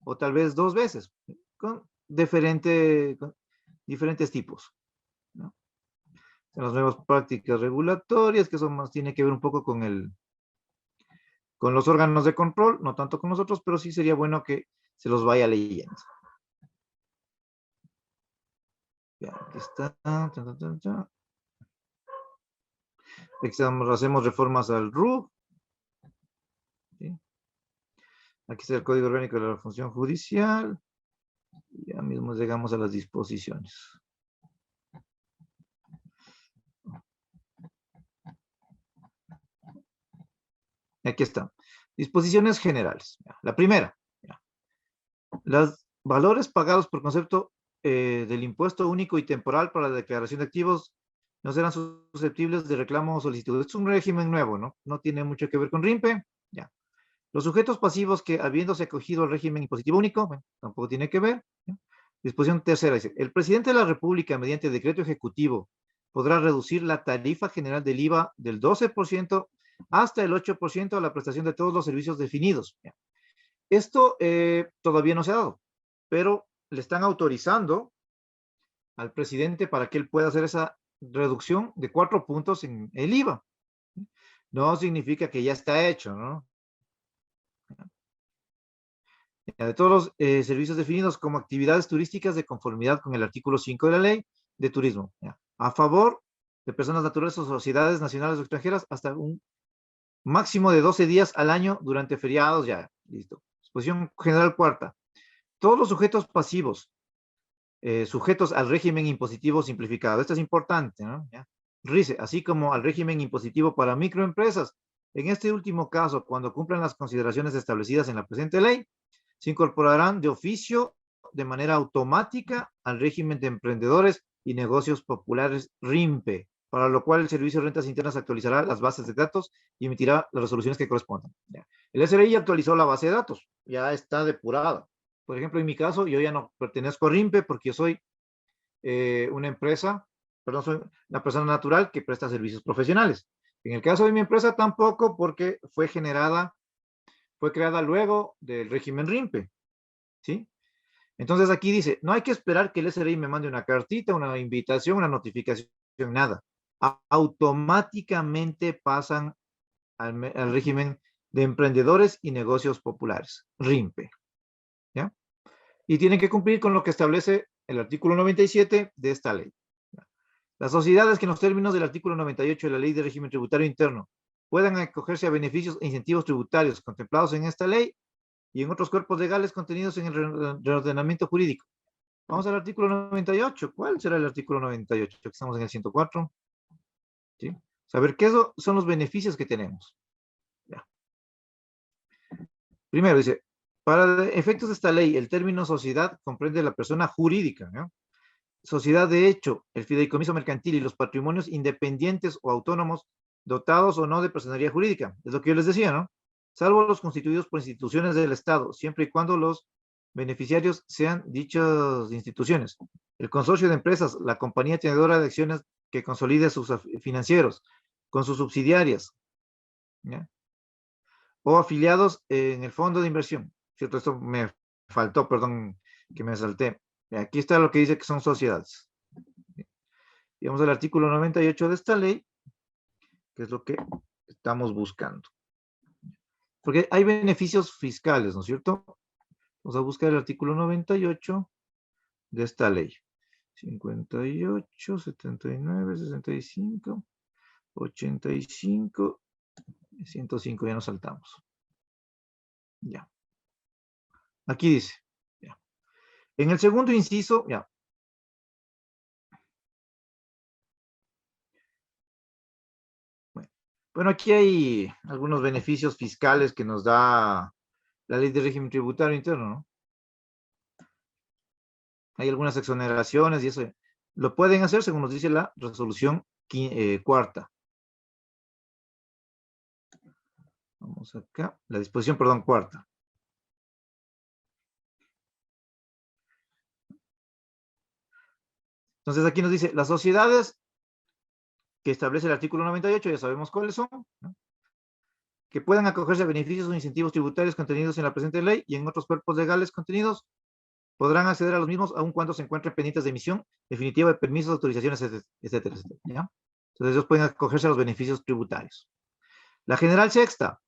o tal vez dos veces, con diferentes tipos, ¿no? Las nuevas prácticas regulatorias, que eso más tiene que ver un poco con los órganos de control, no tanto con nosotros, pero sí sería bueno que se los vaya leyendo. Ya, aquí está. Hacemos reformas al RUC. ¿Sí? Aquí está el Código Orgánico de la Función Judicial. Ya mismo llegamos a las disposiciones. Aquí está. Disposiciones generales. La primera. Los valores pagados por concepto del impuesto único y temporal para la declaración de activos no serán susceptibles de reclamo o solicitud. Es un régimen nuevo, ¿no? No tiene mucho que ver con RIMPE. Ya. Los sujetos pasivos que, habiéndose acogido al régimen impositivo único, bueno, tampoco tiene que ver. ¿No? Disposición tercera dice, el presidente de la República, mediante decreto ejecutivo, podrá reducir la tarifa general del IVA del 12% hasta el 8% a la prestación de todos los servicios definidos. ¿Ya? Esto todavía no se ha dado, pero le están autorizando al presidente para que él pueda hacer esa reducción de 4 puntos en el IVA. No significa que ya está hecho, ¿no? De todos los servicios definidos como actividades turísticas de conformidad con el artículo 5 de la ley de turismo. ¿Ya? A favor de personas naturales o sociedades nacionales o extranjeras hasta un máximo de 12 días al año durante feriados, ya, listo. Disposición general cuarta. Todos los sujetos pasivos sujetos al régimen impositivo simplificado. Esto es importante, ¿no? ¿Ya? RICE, así como al régimen impositivo para microempresas. En este último caso, cuando cumplan las consideraciones establecidas en la presente ley, se incorporarán de oficio de manera automática al régimen de emprendedores y negocios populares RIMPE, para lo cual el Servicio de Rentas Internas actualizará las bases de datos y emitirá las resoluciones que correspondan. ¿Ya? El SRI actualizó la base de datos, ya está depurada. Por ejemplo, en mi caso, yo ya no pertenezco a RIMPE porque yo soy una empresa, perdón, soy una persona natural que presta servicios profesionales. En el caso de mi empresa tampoco porque fue creada luego del régimen RIMPE, ¿sí? Entonces aquí dice, no hay que esperar que el SRI me mande una cartita, una invitación, una notificación, nada. Automáticamente pasan al régimen de emprendedores y negocios populares, RIMPE. y tienen que cumplir con lo que establece el artículo 97 de esta ley. Las sociedades que en los términos del artículo 98 de la Ley de Régimen Tributario Interno puedan acogerse a beneficios e incentivos tributarios contemplados en esta ley y en otros cuerpos legales contenidos en el reordenamiento jurídico. Vamos al artículo 98. ¿Cuál será el artículo 98? Aquí estamos en el 104. ¿Sí? Saber qué son los beneficios que tenemos. Ya. Primero dice, para efectos de esta ley, el término sociedad comprende la persona jurídica, ¿no? Sociedad de hecho, el fideicomiso mercantil y los patrimonios independientes o autónomos dotados o no de personería jurídica. Es lo que yo les decía, ¿no? Salvo los constituidos por instituciones del Estado, siempre y cuando los beneficiarios sean dichas instituciones. El consorcio de empresas, la compañía tenedora de acciones que consolide sus financieros con sus subsidiarias, ¿ya? O afiliados en el fondo de inversión. ¿Cierto? Esto me faltó, perdón, que me salté. Aquí está lo que dice que son sociedades. Y vamos al artículo 98 de esta ley, que es lo que estamos buscando. Porque hay beneficios fiscales, ¿no es cierto? Vamos a buscar el artículo 98 de esta ley. 58, 79, 65, 85, 105, ya nos saltamos. Ya. Aquí dice, ya. En el segundo inciso, ya. Bueno, aquí hay algunos beneficios fiscales que nos da la ley de régimen tributario interno, ¿no? Hay algunas exoneraciones y eso lo pueden hacer según nos dice la resolución cuarta. Vamos acá, la disposición, perdón, cuarta. Entonces aquí nos dice, las sociedades que establece el artículo 98, ya sabemos cuáles son, ¿no? Que puedan acogerse a beneficios o incentivos tributarios contenidos en la presente ley y en otros cuerpos legales contenidos, podrán acceder a los mismos aun cuando se encuentren pendientes de emisión definitiva de permisos, autorizaciones, etcétera, etcétera, ¿ya? Entonces ellos pueden acogerse a los beneficios tributarios. La general sexta,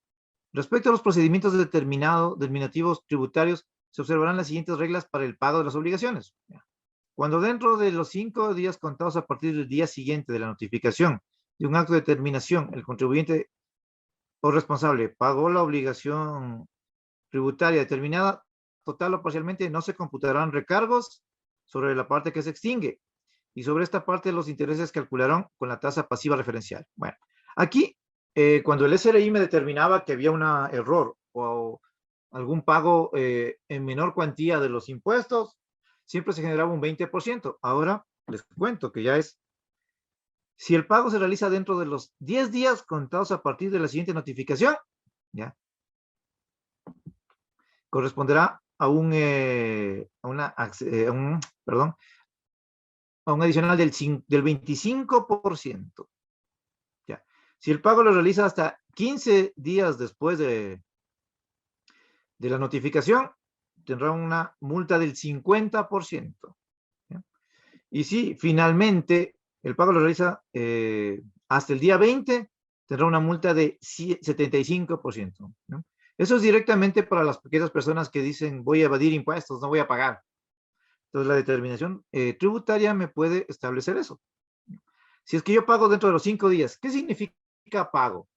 respecto a los procedimientos determinativos tributarios, se observarán las siguientes reglas para el pago de las obligaciones. Cuando dentro de los 5 días contados a partir del día siguiente de la notificación de un acto de determinación, el contribuyente o responsable pagó la obligación tributaria determinada, total o parcialmente, no se computarán recargos sobre la parte que se extingue y sobre esta parte los intereses calcularán con la tasa pasiva referencial. Bueno, aquí, cuando el SRI me determinaba que había un error o algún pago en menor cuantía de los impuestos, siempre se generaba un 20%. Ahora les cuento que ya es, si el pago se realiza dentro de los 10 días contados a partir de la siguiente notificación, ¿ya? Corresponderá a un adicional del 25%. ¿Ya? Si el pago lo realiza hasta 15 días después de la notificación, tendrá una multa del 50%. ¿Ya? Y si finalmente el pago lo realiza hasta el día 20, tendrá una multa de 75%. ¿No? Eso es directamente para las pequeñas personas que dicen, voy a evadir impuestos, no voy a pagar. Entonces, la determinación tributaria me puede establecer eso. Si es que yo pago dentro de los 5 días, ¿qué significa pago?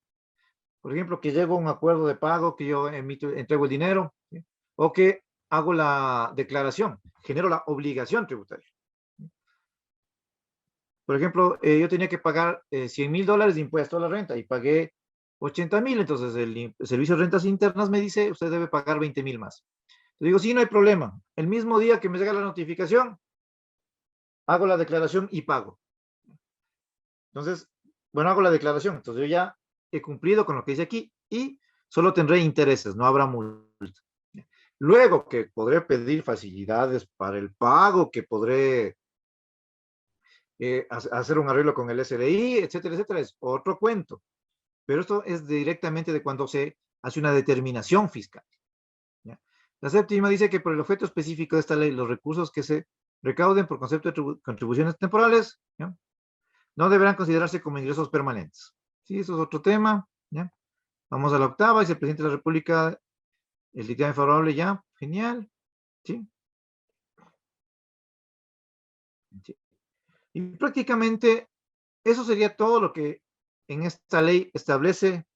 Por ejemplo, que llego a un acuerdo de pago, que yo entrego el dinero, ¿sí? O que hago la declaración, genero la obligación tributaria. Por ejemplo, yo tenía que pagar $100,000 de impuesto a la renta y pagué 80,000, entonces el Servicio de Rentas Internas me dice, usted debe pagar 20,000 más. Yo digo, sí, no hay problema. El mismo día que me llega la notificación, hago la declaración y pago. Entonces, bueno, hago la declaración. Entonces yo ya he cumplido con lo que dice aquí y solo tendré intereses, no habrá multa. Luego que podré pedir facilidades para el pago, que podré hacer un arreglo con el SRI, etcétera, etcétera, es otro cuento. Pero esto es directamente de cuando se hace una determinación fiscal. ¿Ya? La séptima dice que por el objeto específico de esta ley, los recursos que se recauden por concepto de contribuciones temporales, ¿ya? No deberán considerarse como ingresos permanentes. Sí, eso es otro tema. ¿Ya? Vamos a la octava, dice el presidente de la República, el dictamen favorable ya, genial. ¿Sí? ¿sí? Y prácticamente eso sería todo lo que en esta ley establece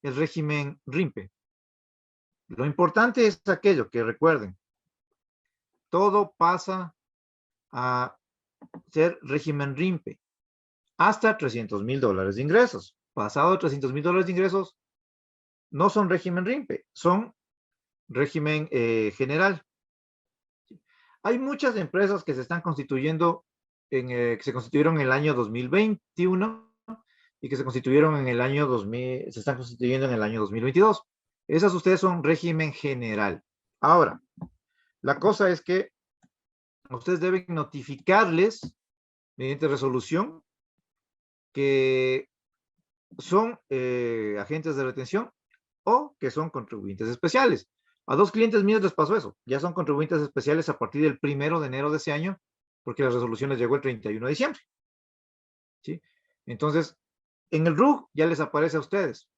el régimen RIMPE. Lo importante es aquello que recuerden, todo pasa a ser régimen RIMPE hasta $300,000 de ingresos. Pasado de $300,000 de ingresos, no son régimen RIMPE, son régimen general. Hay muchas empresas que se están constituyendo, que se constituyeron en el año 2021 y que se constituyeron en el año 2000, se están constituyendo en el año 2022. Esas ustedes son régimen general. Ahora, la cosa es que ustedes deben notificarles mediante resolución que son agentes de retención o que son contribuyentes especiales. A 2 clientes míos les pasó eso. Ya son contribuyentes especiales a partir del 1 de enero de ese año, porque la resolución les llegó el 31 de diciembre. ¿Sí? Entonces, en el RUG ya les aparece a ustedes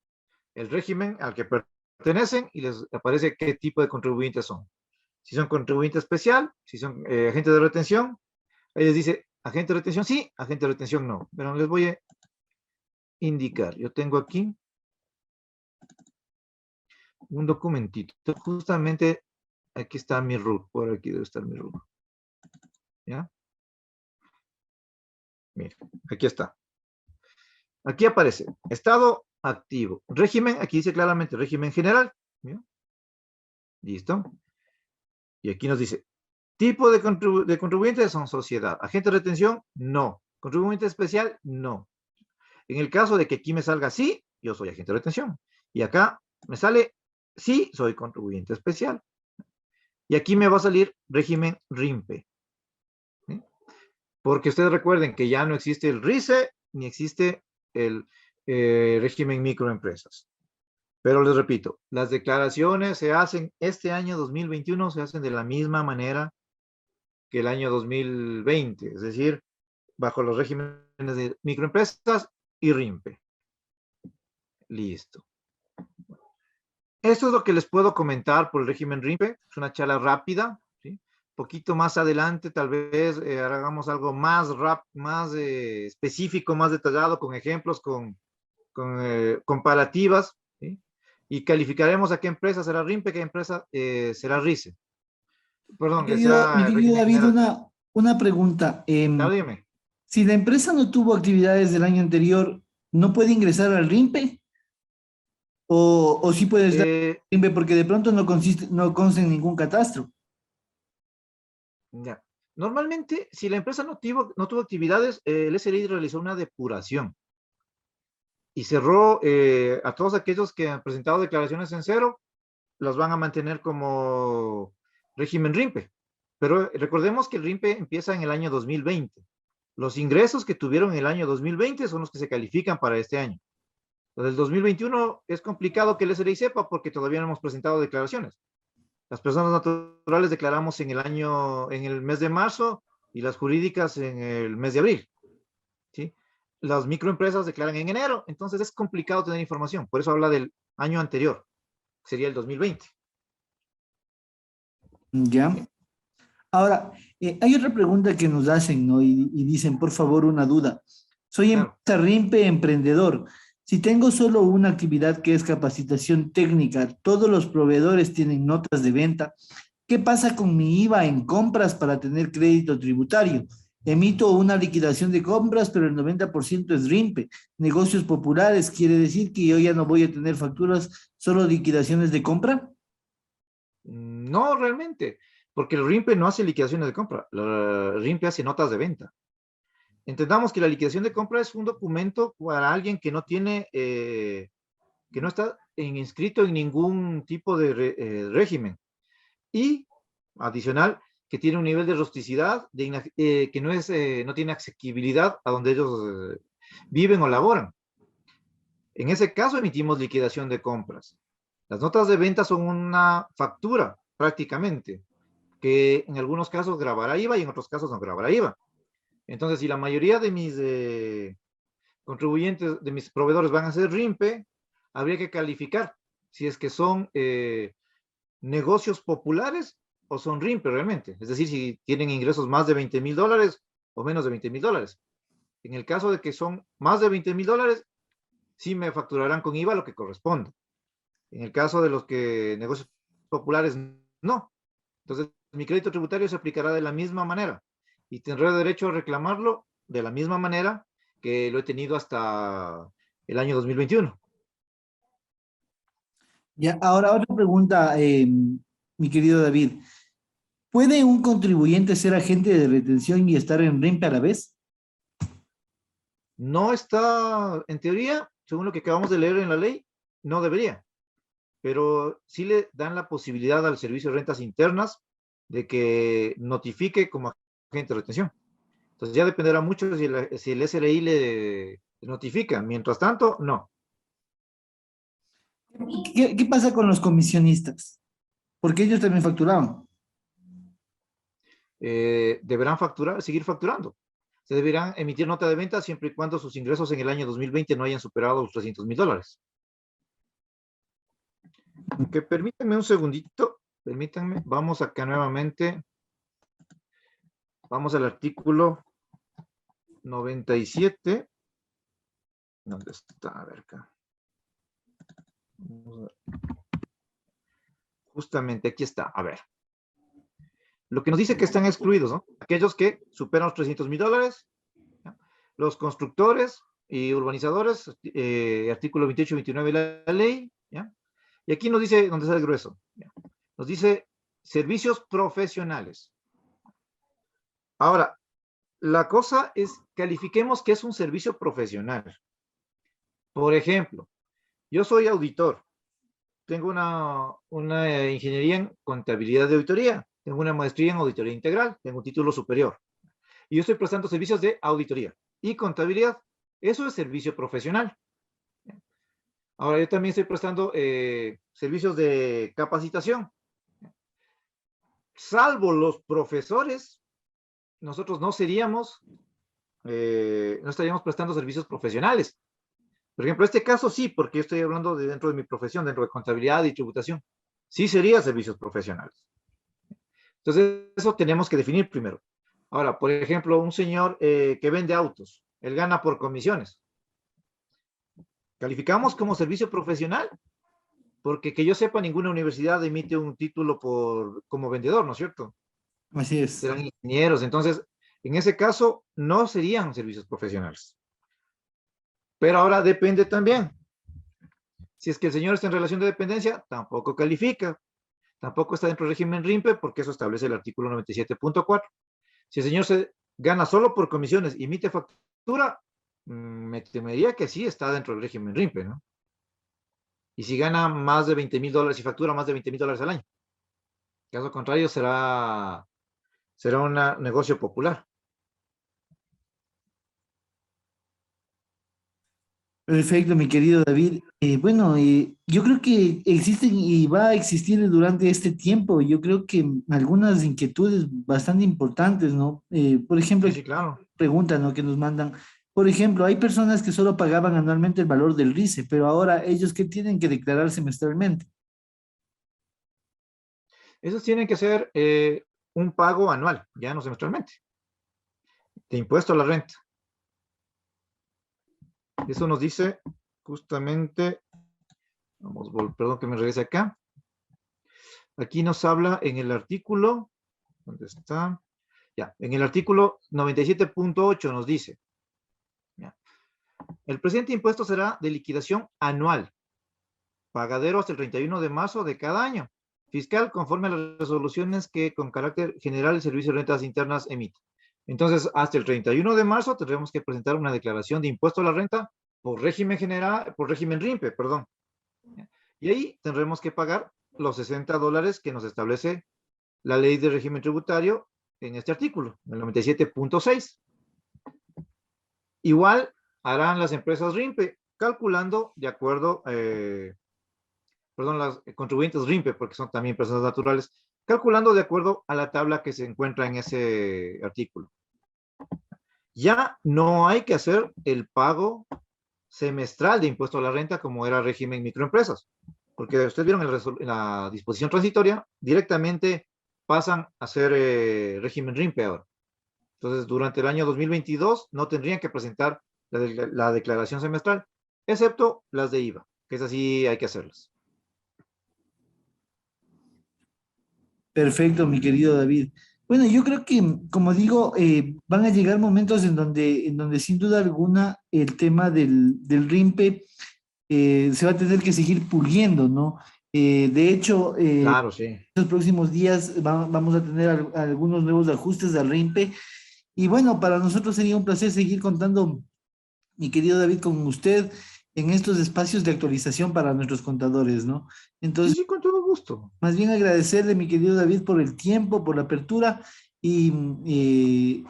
el régimen al que pertenecen y les aparece qué tipo de contribuyentes son. Si son contribuyente especial, si son agentes de retención, ahí les dice agente de retención sí, agente de retención no. Pero les voy a indicar. Yo tengo aquí un documentito. Justamente aquí está mi RUG. Por aquí debe estar mi RUG. ¿Ya? Mira, aquí está. Aquí aparece estado activo. Régimen, aquí dice claramente régimen general. ¿Ya? Listo. Y aquí nos dice, tipo de contribuyentes son sociedad. Agente de retención, no. Contribuyente especial, no. En el caso de que aquí me salga sí, yo soy agente de retención. Y acá me sale sí, soy contribuyente especial. Y aquí me va a salir régimen RIMPE. ¿Sí? Porque ustedes recuerden que ya no existe el RICE, ni existe el régimen microempresas. Pero les repito, las declaraciones se hacen este año 2021, se hacen de la misma manera que el año 2020, es decir, bajo los regímenes de microempresas y RIMPE. Listo. Esto es lo que les puedo comentar por el régimen RIMPE. Es una charla rápida. ¿Sí? Poquito más adelante, tal vez hagamos algo más específico, más detallado, con ejemplos, con comparativas. ¿Sí? Y calificaremos a qué empresa será RIMPE, qué empresa será RICE. Perdón, que Mi sea querido régimen David, general. una pregunta. Claro, dime. Si la empresa no tuvo actividades del año anterior, ¿no puede ingresar al RIMPE? ¿O sí puedes dar Eh, RIMPE porque de pronto no consta en ningún catastro? Ya. Normalmente, si la empresa no tuvo actividades, el SRI realizó una depuración y cerró a todos aquellos que han presentado declaraciones en cero, las van a mantener como régimen RIMPE. Pero recordemos que el RIMPE empieza en el año 2020. Los ingresos que tuvieron en el año 2020 son los que se califican para este año. Entonces, el 2021 es complicado que el SRI sepa porque todavía no hemos presentado declaraciones. Las personas naturales declaramos en el mes de marzo y las jurídicas en el mes de abril. ¿Sí? Las microempresas declaran en enero, entonces es complicado tener información. Por eso habla del año anterior, que sería el 2020. Ya. ¿Sí? Ahora, hay otra pregunta que nos hacen, ¿no? Y dicen, por favor, una duda. Soy Claro. empresa RIMPE emprendedor. Si tengo solo una actividad que es capacitación técnica, todos los proveedores tienen notas de venta. ¿Qué pasa con mi IVA en compras para tener crédito tributario? Emito una liquidación de compras, pero el 90% es RIMPE. Negocios populares, quiere decir que yo ya no voy a tener facturas, solo liquidaciones de compra. No realmente, porque el RIMPE no hace liquidaciones de compra, el RIMPE hace notas de venta. Entendamos que la liquidación de compra es un documento para alguien que no tiene, que no está inscrito en ningún tipo de régimen. Y adicional, que tiene un nivel de rusticidad que no tiene asequibilidad a donde ellos viven o laboran. En ese caso emitimos liquidación de compras. Las notas de venta son una factura prácticamente, que en algunos casos grabará IVA y en otros casos no grabará IVA. Entonces, si la mayoría de mis contribuyentes, de mis proveedores van a ser RIMPE, habría que calificar si es que son negocios populares o son RIMPE realmente. Es decir, si tienen ingresos más de $20,000 o menos de 20,000 dólares. En el caso de que son más de 20,000 dólares, sí me facturarán con IVA lo que corresponde. En el caso de los que negocios populares, no. Entonces, mi crédito tributario se aplicará de la misma manera y tendré derecho a reclamarlo de la misma manera que lo he tenido hasta el año 2021. Ya, ahora otra pregunta, mi querido David. ¿Puede un contribuyente ser agente de retención y estar en RIMPE a la vez? No está, en teoría, según lo que acabamos de leer en la ley, no debería, pero sí le dan la posibilidad al Servicio de Rentas Internas de que notifique como agente de retención. Entonces ya dependerá mucho si el SRI le notifica. Mientras tanto, no. ¿Qué pasa con los comisionistas? Porque ellos también facturaban. Deberán facturar, seguir facturando. Se deberán emitir nota de venta siempre y cuando sus ingresos en el año 2020 no hayan superado los 300,000 dólares. Que permítanme un segundito, permítanme, vamos acá nuevamente, vamos al artículo 97. ¿Dónde está? A ver acá. Justamente aquí está, a ver. Lo que nos dice que están excluidos, ¿no? Aquellos que superan los 300,000 dólares, ¿ya? Los constructores y urbanizadores, artículo 28 y 29 de la ley, ¿ya? Y aquí nos dice, donde está el grueso, ¿ya? Nos dice servicios profesionales. Ahora, la cosa es, califiquemos que es un servicio profesional. Por ejemplo, yo soy auditor, tengo una ingeniería en contabilidad de auditoría, tengo una maestría en auditoría integral, tengo un título superior. Y yo estoy prestando servicios de auditoría y contabilidad. Eso es servicio profesional. Ahora, yo también estoy prestando servicios de capacitación. Salvo los profesores, nosotros no seríamos, no estaríamos prestando servicios profesionales. Por ejemplo, este caso sí, porque yo estoy hablando de dentro de mi profesión, dentro de contabilidad y tributación. Sí sería servicios profesionales. Entonces, eso tenemos que definir primero. Ahora, por ejemplo, un señor que vende autos, él gana por comisiones. ¿Calificamos como servicio profesional? Porque que yo sepa, ninguna universidad emite un título como vendedor, ¿no es cierto? Así es. Serán ingenieros. Entonces, en ese caso, no serían servicios profesionales. Pero ahora depende también. Si es que el señor está en relación de dependencia, tampoco califica. Tampoco está dentro del régimen RIMPE, porque eso establece el artículo 97.4. Si el señor se gana solo por comisiones y emite factura, me temería que sí está dentro del régimen RIMPE, ¿no? Y si gana más de 20,000 dólares y factura más de 20,000 dólares al año. Caso contrario, será un negocio popular. Perfecto, mi querido David. Bueno, yo creo que existen y va a existir durante este tiempo. Yo creo que algunas inquietudes bastante importantes, ¿no? Por ejemplo, Sí, aquí sí, claro. preguntan, ¿no? Que nos mandan. Por ejemplo, hay personas que solo pagaban anualmente el valor del RICE, pero ahora ellos que tienen que declarar semestralmente. Esos tienen que ser un pago anual, ya no semestralmente, de impuesto a la renta. Eso nos dice justamente, perdón que me regrese acá. Aquí nos habla en el artículo, ¿dónde está? Ya, en el artículo 97.8 nos dice, ya, el presente impuesto será de liquidación anual, pagadero hasta el 31 de marzo de cada año, fiscal conforme a las resoluciones que con carácter general el Servicio de Rentas Internas emite. Entonces, hasta el 31 de marzo tendremos que presentar una declaración de impuesto a la renta por régimen general, por régimen RIMPE, perdón. Y ahí tendremos que pagar los 60 dólares que nos establece la ley de régimen tributario en este artículo, el 97.6. Igual harán las empresas RIMPE, calculando de acuerdo, perdón, las contribuyentes RIMPE, porque son también personas naturales, calculando de acuerdo a la tabla que se encuentra en ese artículo. Ya no hay que hacer el pago semestral de impuesto a la renta como era régimen microempresas, porque ustedes vieron en la disposición transitoria, directamente pasan a ser régimen RIMPE ahora. Entonces, durante el año 2022 no tendrían que presentar la declaración semestral, excepto las de IVA, que es así, hay que hacerlas. Perfecto, mi querido David. Bueno, yo creo que, como digo, van a llegar momentos en donde sin duda alguna el tema del RIMPE se va a tener que seguir puliendo, ¿no? De hecho, Claro, sí. los próximos días vamos a tener algunos nuevos ajustes al RIMPE. Y bueno, para nosotros sería un placer seguir contando, mi querido David, con usted en estos espacios de actualización para nuestros contadores, ¿no? Sí, Entonces, sí, con todo gusto. más bien agradecerle, mi querido David, por el tiempo, por la apertura y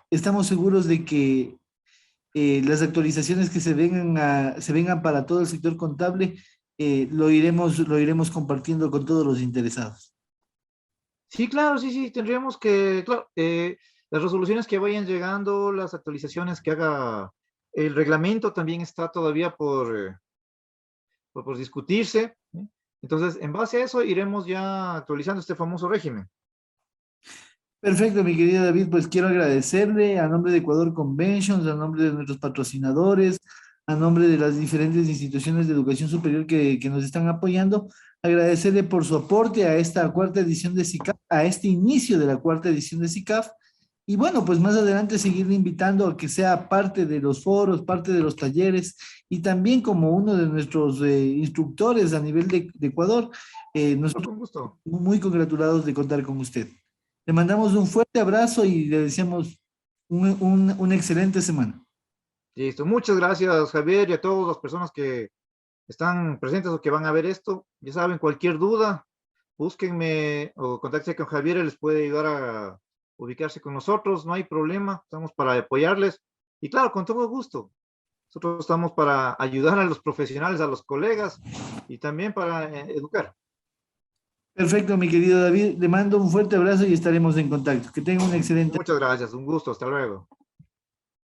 estamos seguros de que las actualizaciones que se vengan para todo el sector contable, lo iremos compartiendo con todos los interesados. Sí, claro, sí, sí, tendríamos que, claro, las resoluciones que vayan llegando, las actualizaciones que haga el reglamento también está todavía por discutirse, ¿sí? Entonces, en base a eso, iremos ya actualizando este famoso régimen. Perfecto, mi querido David, pues quiero agradecerle a nombre de Ecuador Conventions, a nombre de nuestros patrocinadores, a nombre de las diferentes instituciones de educación superior que nos están apoyando, agradecerle por su aporte a esta cuarta edición de SICAF, a este inicio de la cuarta edición de SICAF. Y bueno, pues más adelante seguirle invitando a que sea parte de los foros, parte de los talleres y también como uno de nuestros instructores a nivel de Ecuador. No, Nosotros con gusto. muy congratulados de contar con usted. Le mandamos un fuerte abrazo y le deseamos una excelente semana. Listo. Muchas gracias, Javier, y a todas las personas que están presentes o que van a ver esto. Ya saben, cualquier duda, búsquenme o contáctense con Javier, él les puede ayudar a ubicarse con nosotros, no hay problema, estamos para apoyarles. Y claro, con todo gusto. Nosotros estamos para ayudar a los profesionales, a los colegas y también para educar. Perfecto, mi querido David. Le mando un fuerte abrazo y estaremos en contacto. Que tenga un excelente. Muchas gracias, un gusto, hasta luego.